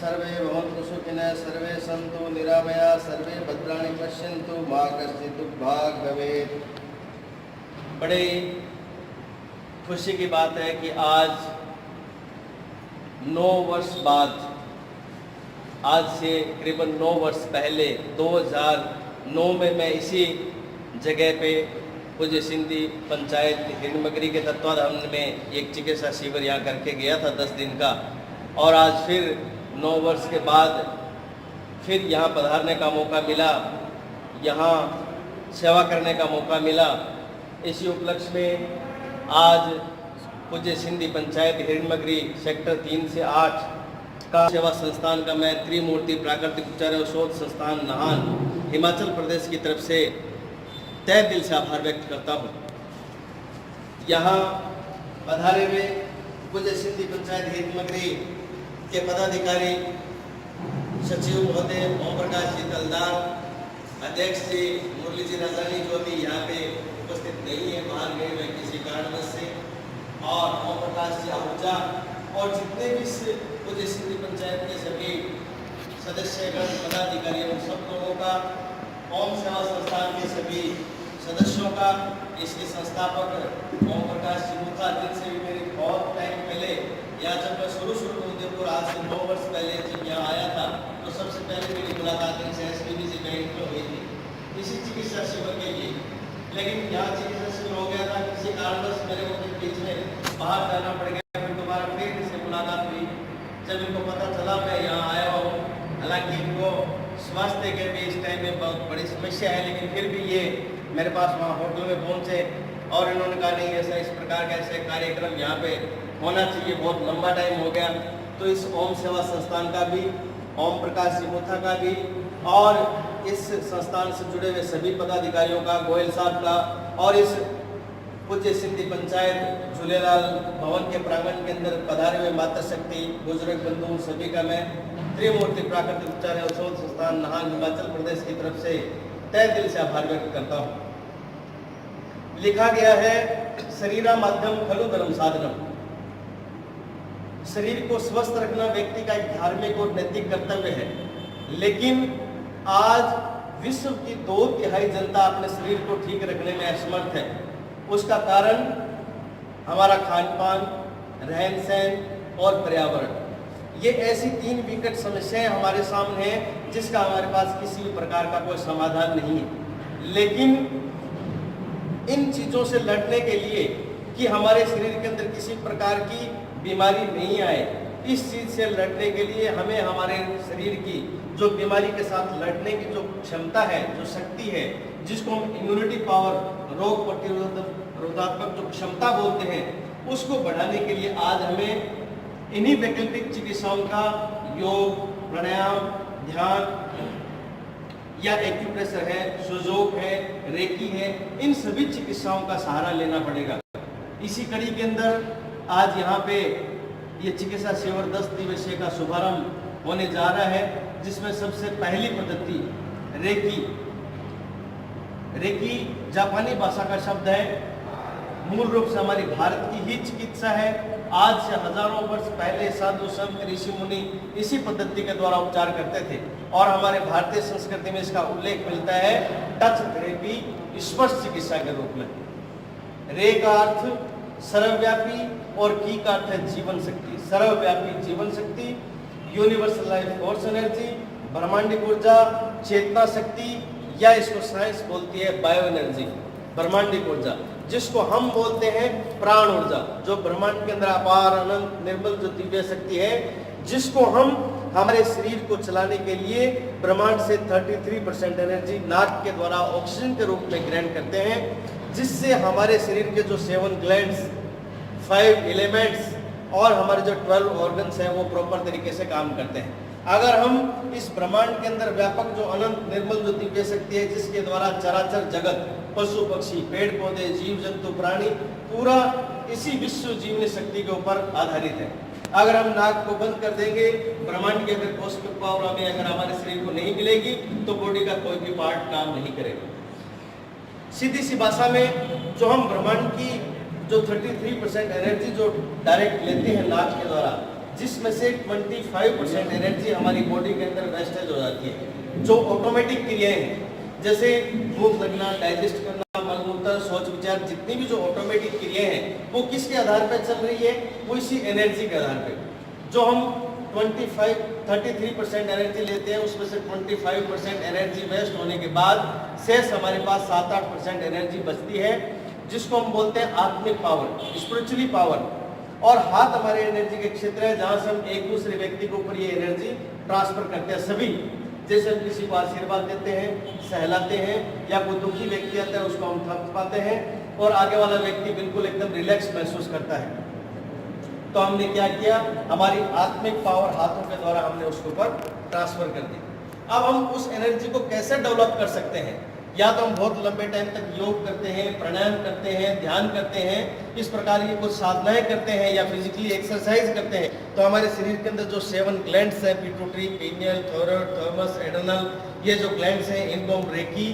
सर्वे भवन्तु सुखिनः सर्वे सन्तु निरामया सर्वे भद्राणि पश्यन्तु मा कश्चित् दुर्भाग् भवेत्। बड़े खुशी की बात है कि आज 9 वर्ष बाद, आज से करीबन 9 वर्ष पहले 2009 में मैं इसी जगह पे पूज्य सिंधी पंचायत हिरणमगरी के तत्वाधान में एक चिकित्सा शिविर यहाँ करके गया था 10 दिन का। और आज फिर 9 वर्ष के बाद फिर यहाँ पधारने का मौका मिला, यहाँ सेवा करने का मौका मिला। इसी उपलक्ष्य में आज पूज्य सिंधी पंचायत हिरणमगरी सेक्टर 3 से 8 का सेवा संस्थान का मैं त्रिमूर्ति प्राकृतिक उपचार एवं शोध संस्थान नाहन हिमाचल प्रदेश की तरफ से तहे दिल से आभार व्यक्त करता हूँ। यहाँ पधारे हुए पूज्य सिंधी पंचायत हिरणमगरी के पदाधिकारी सचिव महोदय ओम प्रकाश जी तलदार, अध्यक्ष जी मुरली जी राजानी जो भी यहाँ पे उपस्थित नहीं है, बाहर गए हुए किसी कारणवश से, और ओम प्रकाश जी आहूजा और जितने भी पूज्य सिंधी पंचायत के सभी सदस्यगण पदाधिकारी उन सब लोगों का, ओम सेवा संस्थान के सभी सदस्यों का, इसके संस्थापक ओम प्रकाश जी मुथा जिनसे भी मेरी बहुत टाइम पहले या जब मैं शुरू में उदयपुर आज से 9 वर्ष पहले जब यहाँ आया था तो सबसे पहले मेरी मुलाकात इनसे SPBC बैंक में हुई थी इसी चिकित्सा शिविर के लिए। लेकिन यहाँ चिकित्सा शिविर हो गया था, किसी कारणवश मेरे को बीच में बाहर जाना पड़ गया, फिर दोबारा फिर इनसे मुलाकात हुई। जब इनको पता चला मैं यहाँ आया हूँ, हालांकि इनको स्वास्थ्य के भी इस टाइम में बहुत बड़ी समस्या है, लेकिन फिर भी ये मेरे पास वहाँ होटल में पहुँचे और इन्होंने कहा नहीं ऐसा इस प्रकार का ऐसे कार्यक्रम यहाँ पे होना चाहिए, बहुत लंबा टाइम हो गया। तो इस ओम सेवा संस्थान का भी, ओम प्रकाश जी मुथा का भी और इस संस्थान से जुड़े हुए सभी पदाधिकारियों का, गोयल साहब का और इस पूज्य सिंधी पंचायत झूलेलाल भवन के प्रांगण के अंदर पधारे हुए मातृशक्ति बुजुर्ग बंधु सभी का मैं त्रिमूर्ति प्राकृतिक उपचार एवं शोध संस्थान नाहन हिमाचल प्रदेश की तरफ से तहे दिल से आभार व्यक्त करता हूँ। लिखा गया है शरीरा माध्यम खलु धर्म साधनम, शरीर को स्वस्थ रखना व्यक्ति का एक धार्मिक और नैतिक कर्तव्य है, लेकिन आज विश्व की 2/3 जनता अपने शरीर को ठीक रखने में असमर्थ है। उसका कारण हमारा खान पान, रहन सहन और पर्यावरण, ये ऐसी 3 विकट समस्याएं हमारे सामने हैं जिसका हमारे पास किसी भी प्रकार का कोई समाधान नहीं है। लेकिन इन चीज़ों से लड़ने के लिए कि हमारे शरीर के अंदर किसी प्रकार की बीमारी नहीं आए, इस चीज़ से लड़ने के लिए हमें हमारे शरीर की जो बीमारी के साथ लड़ने की जो क्षमता है, जो शक्ति है, जिसको हम इम्यूनिटी पावर, रोग प्रतिरोधात्मक जो क्षमता बोलते हैं, उसको बढ़ाने के लिए आज हमें इन्हीं वैकल्पिक चिकित्साओं का योग, प्राणायाम, ध्यान या एक्यूप्रेशर है, सुजोग है, रेकी है, इन सभी चिकित्साओं का सहारा लेना पड़ेगा। इसी कड़ी के अंदर आज यहाँ पे ये चिकित्सा शिविर 10 दिवसीय का शुभारंभ होने जा रहा है, जिसमें सबसे पहली पद्धति रेकी। रेकी जापानी भाषा का शब्द है, मूल रूप से हमारी भारत की ही चिकित्सा है। आज से हजारों वर्ष पहले साधु संत ऋषि मुनि इसी पद्धति के द्वारा उपचार करते थे और हमारे भारतीय संस्कृति में इसका उल्लेख मिलता है टच थेरेपी, स्पर्श चिकित्सा के रूप में। रे का अर्थ सर्वव्यापी और की का अर्थ है जीवन शक्ति। सर्वव्यापी जीवन शक्ति, यूनिवर्सल लाइफ फोर्स एनर्जी, ब्रह्मांडिक ऊर्जा, चेतना शक्ति, या इसको साइंस बोलती है बायो एनर्जी, ब्रह्मांडिक ऊर्जा, जिसको हम बोलते हैं प्राण ऊर्जा, जो ब्रह्मांड के अंदर अपार अनंत निर्मल जो दिव्य शक्ति है, जिसको हम हमारे शरीर को चलाने के लिए ब्रह्मांड से 33% एनर्जी नाक के द्वारा ऑक्सीजन के रूप में ग्रहण करते हैं, जिससे हमारे शरीर के जो 7 ग्लैंड्स, 5 एलिमेंट्स और हमारे जो 12 ऑर्गन्स हैं वो प्रॉपर तरीके से काम करते हैं। अगर हम इस ब्रह्मांड के अंदर व्यापक जो अनंत निर्मल जो दिव्य शक्ति है, जिसके द्वारा चराचर जगत, पशु पक्षी, पेड़ पौधे, जीव जंतु, प्राणी, पूरा इसी विश्व जीवनी शक्ति के ऊपर आधारित है। अगर हम नाक को बंद कर देंगे, ब्रह्मांड के अगर कॉस्मिक पावर हमें अगर हमारे शरीर को नहीं मिलेगी तो बॉडी का कोई भी पार्ट काम नहीं करेगा। सीधी सी भाषा में जो हम ब्रह्मांड की जो 33% एनर्जी जो डायरेक्ट लेते हैं नाक के द्वारा, जिसमें से 25% एनर्जी हमारी बॉडी के अंदर वेस्टेज हो जाती है, जो ऑटोमेटिक क्रियाएं हैं, जैसे भूख लगना, डाइजेस्ट करना, मलमूत्र, सोच विचार, जितनी भी जो ऑटोमेटिक क्रियाएं हैं वो किसके आधार पर चल रही है, वो इसी एनर्जी के आधार पर। जो हम 33% एनर्जी लेते हैं, उसमें से 25% एनर्जी वेस्ट होने के बाद शेष हमारे पास 7-8% एनर्जी बचती है, जिसको हम बोलते हैं आत्मिक पावर, स्पिरिचुअली पावर। और हाथ हमारे एनर्जी के क्षेत्र है, जहां से हम एक दूसरे व्यक्ति के ऊपर ये एनर्जी ट्रांसफर करते हैं। सभी, जैसे हम किसी को आशीर्वाद देते हैं, सहलाते हैं, या कोई दुखी व्यक्ति आता है उसको हम थपथपाते हैं और आगे वाला व्यक्ति बिल्कुल एकदम रिलैक्स महसूस करता है। तो हमने क्या किया, हमारी आत्मिक पावर हाथों के द्वारा हमने उसके ऊपर ट्रांसफर कर दी। अब हम उस एनर्जी को कैसे डेवलप कर सकते हैं, या तो हम बहुत लंबे टाइम तक योग करते हैं, प्राणायाम करते हैं, ध्यान करते हैं, इस प्रकार की कुछ साधनाएं करते हैं, या फिजिकली एक्सरसाइज करते हैं। तो हमारे शरीर के अंदर जो 7 ग्लैंड्स हैं, pituitary, pineal, thyroid, thalamus, adrenal, ये जो ग्लैंड्स हैं, इनको हम रेकी,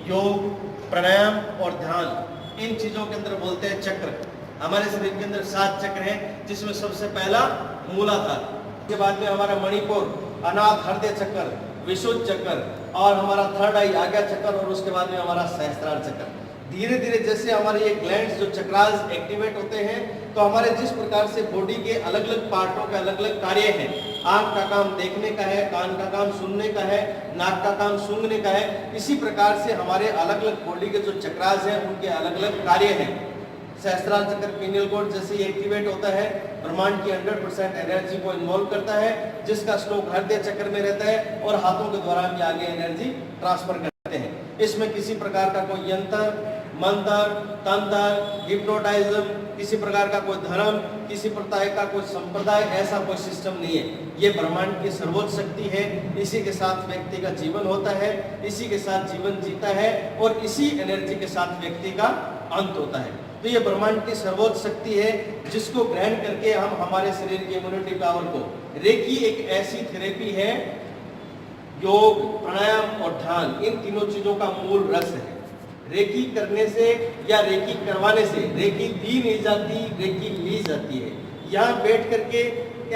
योग, प्राणायाम और ध्यान, इन चीजों के अंदर बोलते हैं चक्र। हमारे शरीर के अंदर 7 चक्र हैं, जिसमें सबसे पहला मूलाधार, उसके बाद में हमारा मणिपुर, अनाहत हृदय चक्र, विशुद्ध चक्र, और हमारा थर्ड आई आज्ञा चक्र, और उसके बाद में हमारा सहस्त्रार चक्र। धीरे धीरे जैसे हमारे ये ग्लैंड्स जो चक्रास एक्टिवेट होते हैं, तो हमारे जिस प्रकार से बॉडी के अलग अलग पार्टों के अलग अलग कार्य हैं, आंख का काम देखने का है, कान का काम सुनने का है, नाक का काम सूंघने का है, इसी प्रकार से हमारे अलग अलग बॉडी के जो चक्रास हैं उनके अलग अलग कार्य हैं। सहस्त्रार चक्र, पीनियल कोड जैसे ये एक्टिवेट होता है, ब्रह्मांड की 100% एनर्जी को इन्वॉल्व करता है, जिसका स्ट्रोक हृदय चक्र में रहता है, और हाथों के द्वारा हम आगे एनर्जी ट्रांसफर करते हैं। इसमें किसी प्रकार का कोई यंत्र, मंत्र, तंत्र, हिप्नोटाइज्म, किसी प्रकार का कोई धर्म, किसी प्रकार का कोई संप्रदाय, ऐसा कोई सिस्टम नहीं है। ये ब्रह्मांड की सर्वोच्च शक्ति है, इसी के साथ व्यक्ति का जीवन होता है, इसी के साथ जीवन जीता है, और इसी एनर्जी के साथ व्यक्ति का अंत होता है। तो ये ब्रह्मांड की सर्वोच्च शक्ति है, जिसको ग्रहण करके हम हमारे शरीर की इम्यूनिटी पावर को, रेकी एक ऐसी थेरेपी है, योग, प्राणायाम और ध्यान, इन तीनों चीजों का मूल रस है। रेकी करने से या रेकी करवाने से रेकी दी नहीं जाती, रेकी ली जाती है। यहाँ बैठ करके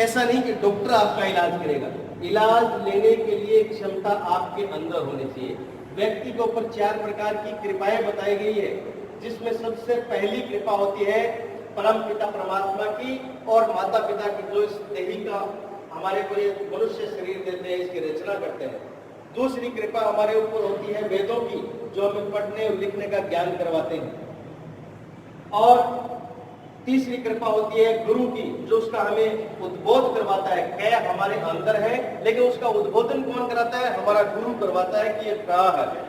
ऐसा नहीं कि डॉक्टर आपका इलाज करेगा, इलाज लेने के लिए क्षमता आपके अंदर होनी चाहिए। व्यक्ति के ऊपर 4 प्रकार की कृपाएं बताई गई है, जिसमें सबसे पहली कृपा होती है परम पिता परमात्मा की और माता पिता की, जो इस देही का हमारे को ये मनुष्य शरीर देते हैं, इसकी रचना करते हैं। दूसरी कृपा हमारे ऊपर होती है वेदों की, जो हमें पढ़ने और लिखने का ज्ञान करवाते हैं। और तीसरी कृपा होती है गुरु की, जो उसका हमें उद्बोध करवाता है। क्या हमारे अंदर है, लेकिन उसका उद्बोधन कौन कराता है, हमारा गुरु करवाता है कि ये क्या है।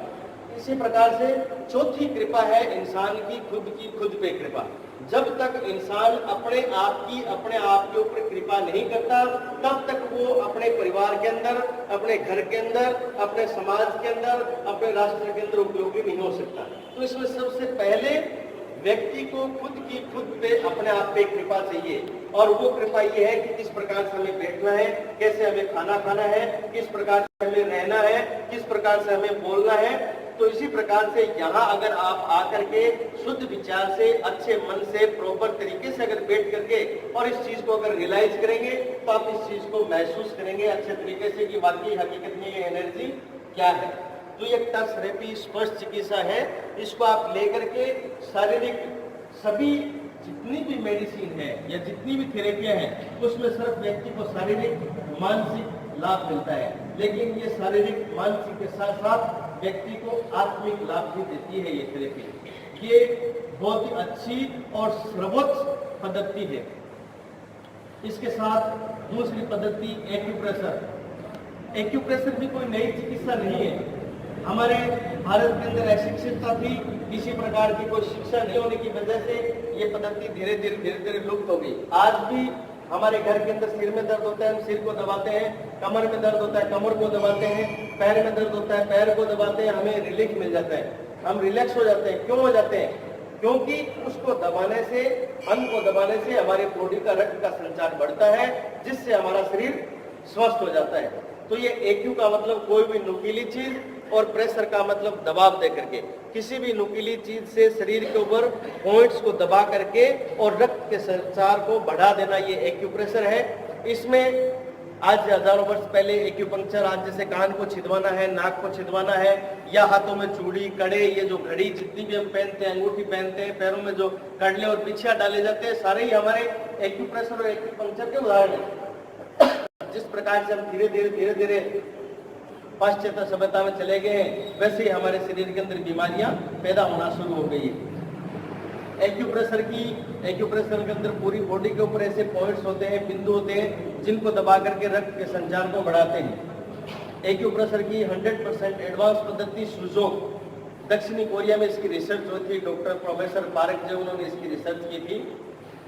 इसी प्रकार से चौथी कृपा है इंसान की खुद पे कृपा। जब तक इंसान अपने आप के ऊपर कृपा नहीं करता, तब तक वो अपने परिवार के अंदर, अपने घर के अंदर, अपने समाज के अंदर, अपने राष्ट्र के अंदर उपयोगी नहीं हो सकता। तो इसमें सबसे पहले व्यक्ति को खुद पे अपने आप पे कृपा चाहिए, और वो कृपा ये है कि किस प्रकार से हमें बैठना है, कैसे हमें खाना खाना है, किस प्रकार से हमें रहना है, किस प्रकार से हमें बोलना है। तो इसी प्रकार से यहाँ अगर आप आकर के शुद्ध विचार से, अच्छे मन से, प्रॉपर तरीके से अगर बैठ करके और इस चीज को अगर रियलाइज करेंगे, तो आप इस चीज को महसूस करेंगे अच्छे तरीके से कि वाकई हकीकत में ये एनर्जी क्या है। तो ये टच थेरेपी स्पर्श चिकित्सा है, इसको आप लेकर के शारीरिक सभी जितनी भी मेडिसिन है या जितनी भी थेरेपियां हैं, उसमें सिर्फ व्यक्ति को शारीरिक मानसिक लाभ मिलता है, लेकिन ये शारीरिक मानसिक के साथ साथ व्यक्ति को आत्मिक लाभ भी देती है। ये थेरेपी ये बहुत ही अच्छी और सर्वोच्च पद्धति है। इसके साथ दूसरी पद्धति एक्यूप्रेशर। एक्यूप्रेशर भी कोई नई चिकित्सा नहीं है। हमारे भारत के अंदर अशिक्षितता थी, किसी प्रकार की कोई शिक्षा नहीं होने की वजह से ये पद्धति धीरे धीरे लुप्त हो गई। आज भी हमारे घर के अंदर सिर में दर्द होता है, हम सिर को दबाते हैं, कमर में दर्द होता है, कमर को दबाते हैं, पैर में दर्द होता है, पैर को दबाते हैं, हमें रिलीफ मिल जाता है, हम रिलैक्स हो जाते हैं। क्यों हो जाते हैं? क्योंकि उसको दबाने से, अंग को दबाने से हमारे बॉडी का रक्त का संचार बढ़ता है, जिससे हमारा शरीर स्वस्थ हो जाता है। तो ये एक्यू का मतलब कोई भी नुकीली चीज, और प्रेशर का मतलब दबाव दे करके, किसी भी नुकीली चीज से शरीर के ऊपर पॉइंट्स को दबा करके और रक्त के संचार को बढ़ा देना, ये एक्यूप्रेशर है। इसमें आज से हजारों वर्ष पहले एक्यूपंक्चर, आज जैसे कान को छिदवाना है, नाक को छिदवाना है, या हाथों में चूड़ी, कड़े, ये जो घड़ी जितनी भी हम पहनते हैं, अंगूठी पहनते हैं, पैरों में जो कडले और बिछिया डाले जाते हैं, सारे ही हमारे एक्यूप्रेशर और एक्यूपंक्चर के उदाहरण हैं। जिस प्रकार से हम धीरे धीरे पाश्चात्य सभ्यता में चले गए हैं, वैसे ही हमारे शरीर के अंदर बीमारियां पैदा होना शुरू हो गई है। एक्यूप्रेशर के अंदर पूरी बॉडी के ऊपर ऐसे पॉइंट्स होते हैं, बिंदु होते हैं, जिनको दबा करके रक्त के संचार को बढ़ाते हैं। एक्यूप्रेशर की 100% एडवांस पद्धति सुजो, दक्षिणी कोरिया में इसकी रिसर्च हुई थी। डॉक्टर प्रोफेसर पार्क जो उन्होंने इसकी रिसर्च की थी,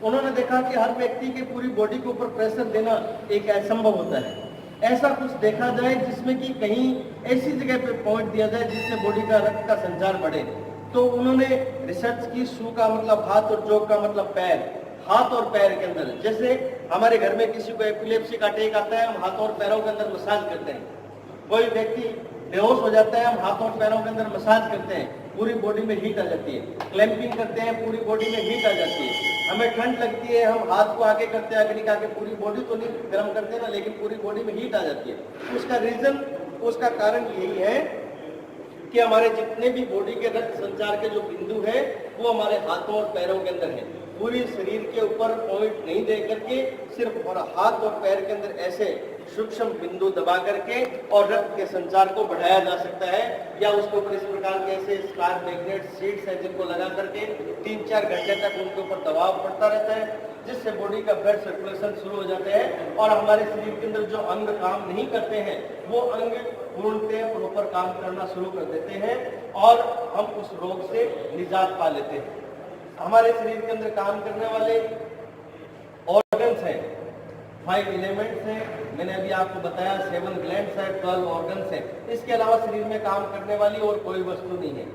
उन्होंने देखा कि हर व्यक्ति के पूरी बॉडी के ऊपर प्रेशर देना एक असंभव होता है। ऐसा कुछ देखा जाए जिसमें कि कहीं ऐसी जगह पे पॉइंट दिया जाए जिससे बॉडी का रक्त का संचार बढ़े। तो उन्होंने रिसर्च की, सू का मतलब हाथ और जोक का मतलब पैर, हाथ और पैर के अंदर, जैसे हमारे घर में किसी को एपिलेप्सी का अटैक आता है, हम हाथों और पैरों के अंदर मसाज करते हैं। कोई व्यक्ति बेहोश हो जाता है, हम हाथों और पैरों के अंदर मसाज करते हैं, पूरी बॉडी में हीट आ जाती है। क्लैंपिंग करते हैं, पूरी बॉडी में हीट आ जाती है। हमें ठंड लगती है, हम हाथ को आगे करते हैं, आगे निकाल के, पूरी बॉडी तो नहीं गर्म करते ना, लेकिन पूरी बॉडी में हीट आ जाती है। उसका रीजन, उसका कारण यही है कि हमारे जितने भी बॉडी के रक्त संचार के जो बिंदु है वो हमारे हाथों और पैरों के अंदर है। पूरी शरीर के ऊपर पॉइंट नहीं दे करके सिर्फ और हाथ और पैर के अंदर ऐसे सूक्ष्म बिंदु दबा करके और रक्त के संचार को बढ़ाया जा सकता है, या उसके ऊपर इस प्रकार के ऐसे स्कार मैग्नेट सीड्स है जिनको लगा करके 3-4 घंटे तक उनके ऊपर दबाव पड़ता रहता है, जिससे बॉडी का ब्लड सर्कुलेशन शुरू हो जाता है और हमारे शरीर के अंदर जो अंग काम नहीं करते हैं वो अंग पूर्णतः प्रॉपर काम करना शुरू कर देते हैं और हम उस रोग से निजात पा लेते हैं। हमारे शरीर के अंदर काम करने वाले ऑर्गन्स हैं, 5 एलिमेंट्स हैं, मैंने अभी आपको बताया 7 ग्लैंड्स है, 12 ऑर्गन्स है। इसके अलावा शरीर में काम करने वाली और कोई वस्तु नहीं है।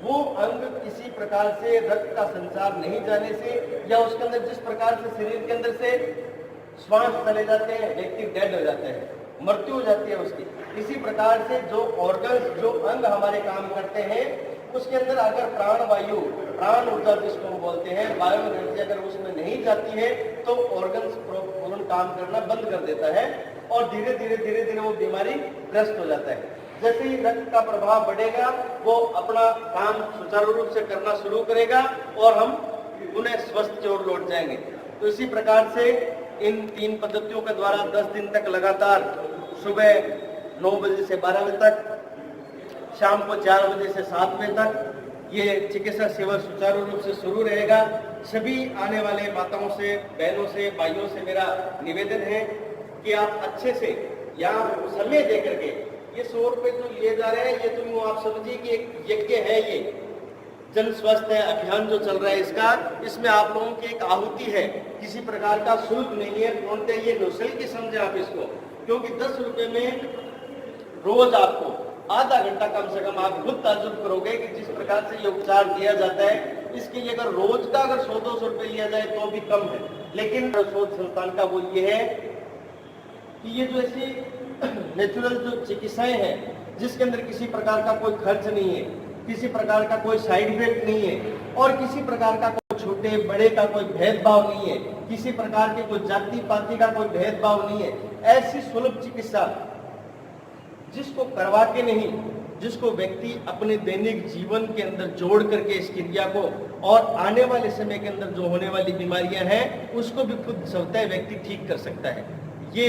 वो अंग किसी प्रकार से रक्त का संचार नहीं जाने से, या उसके अंदर जिस प्रकार से शरीर के अंदर से श्वास चले जाते हैं, व्यक्ति डेड हो जाते हैं, मृत्यु हो जाती है उसकी। इसी प्रकार से जो ऑर्गन्स, जो अंग हमारे काम करते हैं, उसके अंदर अगर प्राणवायु, प्राण ऊर्जा जिसको हम बोलते हैं, बायो एनर्जी अगर उसमें नहीं जाती है तो ऑर्गन्स पूर्ण काम करना बंद कर देता है और धीरे धीरे वो बीमारी ग्रस्त हो जाता है। जैसे ही रक्त का प्रभाव बढ़ेगा वो अपना काम सुचारू रूप से करना शुरू करेगा और हम पुनः स्वस्थ की ओर लौट जाएंगे। तो इसी प्रकार से इन 3 पद्धतियों के द्वारा 10 दिन तक लगातार सुबह 9 बजे से 12 बजे तक, शाम को 4 बजे से 7 बजे तक ये चिकित्सा सेवा सुचारू रूप से शुरू रहेगा। सभी आने वाले माताओं से, बहनों से, भाइयों से मेरा निवेदन है कि आप अच्छे से यहाँ समय दे करके, ये 100 रुपए जो लिए जा रहे हैं, ये तो आप समझिए कि एक यज्ञ है, ये जन स्वास्थ्य अभियान जो चल रहा है इसका, इसमें आप लोगों की एक आहुति है, किसी प्रकार का शुल्क नहीं है, पूर्णतः ये निःशुल्क समझे आप इसको, क्योंकि 10 रुपए में रोज आपको आधा घंटा कम से कम आप खुद ताज्जुब करोगे कि जिस प्रकार से ये उपचार दिया जाता है। इसके लिए अगर रोज का अगर 100-200 रुपए लिया जाए तो भी कम है, लेकिन शोध संस्थान का वो ये है कि ये जो ऐसी नेचुरल जो चिकित्साएं हैं जिसके अंदर किसी प्रकार का कोई खर्च नहीं है, किसी प्रकार का कोई साइड इफेक्ट नहीं है और किसी प्रकार का कोई छोटे बड़े का कोई भेदभाव नहीं है, किसी प्रकार के कोई जाति पाति का कोई भेदभाव नहीं है, ऐसी सुलभ चिकित्सा जिसको करवा के नहीं, जिसको व्यक्ति अपने दैनिक जीवन के अंदर जोड़ करके इस क्रिया को और आने वाले समय के अंदर जो होने वाली बीमारियां हैं उसको भी खुद स्वतः व्यक्ति ठीक कर सकता है। ये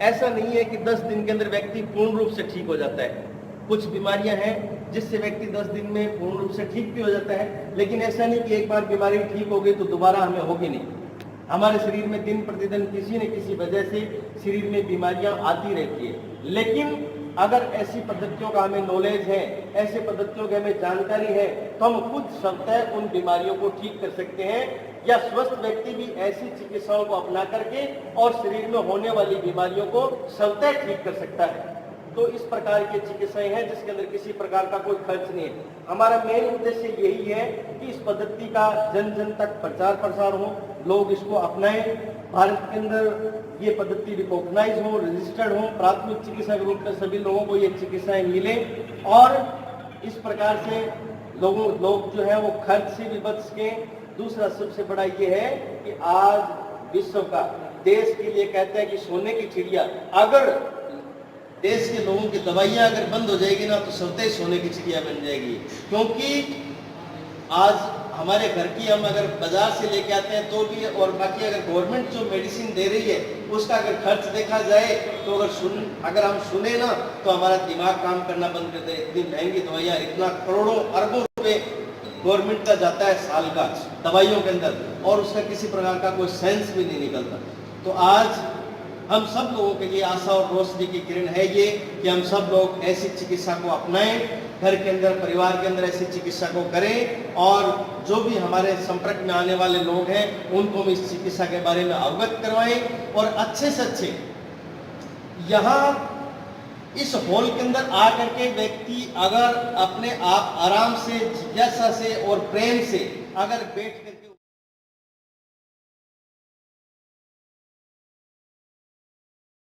ऐसा नहीं है कि 10 दिन के अंदर व्यक्ति पूर्ण रूप से ठीक हो जाता है। कुछ बीमारियां हैं जिससे व्यक्ति 10 दिन में पूर्ण रूप से ठीक भी हो जाता है, लेकिन ऐसा नहीं कि एक बार बीमारी ठीक हो गई तो दोबारा हमें होगी नहीं। हमारे शरीर में दिन प्रतिदिन किसी न किसी वजह से शरीर में बीमारियां आती रहती है, लेकिन अगर ऐसी पद्धतियों का हमें नॉलेज है, ऐसी पद्धतियों की हमें जानकारी है, तो हम खुद स्वतः उन बीमारियों को ठीक कर सकते हैं, या स्वस्थ व्यक्ति भी ऐसी चिकित्साओं को अपना करके और शरीर में होने वाली बीमारियों को स्वतः ठीक कर सकता है। तो इस प्रकार की चिकित्साएं हैं जिसके अंदर किसी प्रकार का कोई खर्च नहीं है। हमारा मेन उद्देश्य यही है कि इस पद्धति का जन जन तक प्रचार प्रसार हो, लोग इसको अपनाएं, भारत के अंदर ये पद्धति रिकॉग्नाइज हो, रजिस्टर्ड हो, प्राथमिक चिकित्सा के रूप में सभी लोगों को ये चिकित्साएं मिले और इस प्रकार से लोग जो है वो खर्च से भी बच सके। दूसरा सबसे बड़ा ये है कि आज विश्व का देश के लिए कहते हैं कि सोने की चिड़िया, अगर देश के लोगों की दवाइयाँ अगर बंद हो जाएगी ना तो स्वतः सोने की चिड़िया बन जाएगी। क्योंकि आज हमारे घर की हम अगर बाजार से लेके आते हैं तो भी, और बाकी अगर गवर्नमेंट जो मेडिसिन दे रही है उसका अगर खर्च देखा जाए तो अगर हम सुने ना तो हमारा दिमाग काम करना बंद कर दे। इतनी महंगी दवाइयाँ, इतना करोड़ों अरबों रुपए गवर्नमेंट का जाता है साल का दवाइयों के अंदर, और उसका किसी प्रकार का कोई सेंस भी नहीं निकलता। तो आज हम सब लोगों के लिए आशा और रोशनी की किरण है ये कि हम सब लोग ऐसी चिकित्सा को अपनाएं, घर के अंदर, परिवार के अंदर ऐसी चिकित्सा को करें, और जो भी हमारे संपर्क में आने वाले लोग हैं उनको भी इस चिकित्सा के बारे में अवगत करवाएं, और अच्छे से अच्छे यहाँ इस हॉल के अंदर आकर के व्यक्ति अगर अपने आप आराम से, जिज्ञासा से और प्रेम से अगर बैठ करके